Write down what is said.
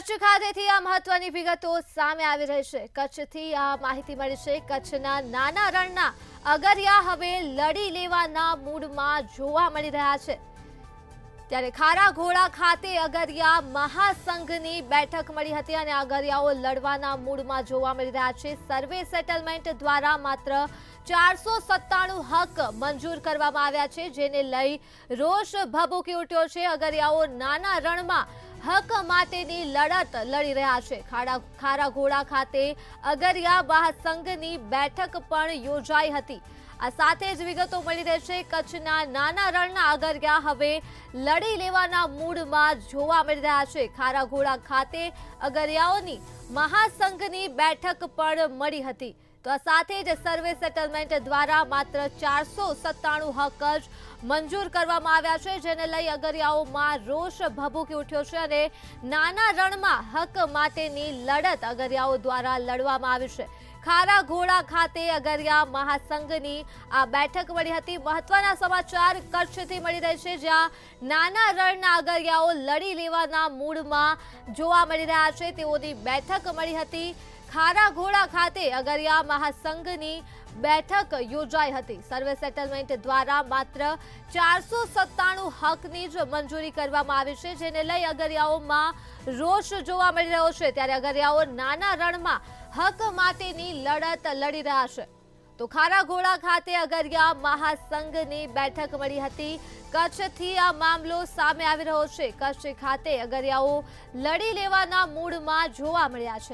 કચ્છ ખાતેથી આ મહત્વની વિગતો સામે આવી રહી છે। કચ્છથી આ માહિતી મળી છે। કચ્છના નાના રણના અગરિયા હવે લડી લેવાના મૂડમાં જોવા મળી રહ્યા છે। ત્યારે ખારા ઘોડા ખાતે અગરિયા મહાસંઘની બેઠક મળી હતી અને અગરિયાઓ લડવાના મૂડમાં જોવા મળી રહ્યા છે। સર્વે સેટલમેન્ટ દ્વારા માત્ર 497 હક મંજૂર કરવામાં આવ્યા છે, જેને લઈ રોષ ભભૂકી ઉઠ્યો છે। અગરિયાઓ નાના રણમાં હક માટેની લડત લડી રહ્યા છે। ખારા ઘોડા ખાતે અગરિયા મહાસંઘની બેઠક પણ યોજાઈ હતી। આ સાથે જ વિગતો મળી રહી છે। કચ્છના નાના રણના અગરિયા હવે લડી લેવાના મૂડમાં જોવા મળી રહ્યા છે। ખારા ઘોડા ખાતે અગરિયાઓની મહાસંઘની બેઠક પણ મળી હતી। તો આ સાથે જ સર્વે સેટલમેન્ટ દ્વારા માત્ર 497 હક જ મંજૂર કરવામાં આવ્યા છે, જેને લઈ અગરિયાઓમાં રોષ ભભૂકી ઉઠ્યો છે અને નાના રણમાં હક માટેની લડત અગરિયાઓ દ્વારા લડવામાં આવી છે। ખારા ઘોડા ખાતે અગરિયા મહાસંઘની આ બેઠક મળી હતી। મહત્વના સમાચાર કચ્છથી મળી રહી છે, જ્યાં નાના રણના અગરિયાઓ લડી લેવાના મૂડમાં જોવા મળી રહ્યા છે। તેઓની બેઠક મળી હતી। ખારા ઘોડા ખાતે અગરિયા મહાસંઘની બેઠક યોજાઈ હતી। સર્વે સેટલમેન્ટ દ્વારા માત્ર 497 હકની જ મંજૂરી કરવામાં આવી છે, જેને લઈ અગરિયાઓમાં રોષ જોવા મળી રહ્યો છે। ત્યારે અગરિયાઓ નાના રણમાં હક માટેની લડત લડી રહ્યા છે। તો ખારા ઘોડા ખાતે અગરિયા મહાસંઘની બેઠક મળી હતી। કચ્છથી આ મામલો સામે આવી રહ્યો છે। કચ્છ ખાતે અગરિયાઓ લડી લેવાના મૂડમાં જોવા મળ્યા છે।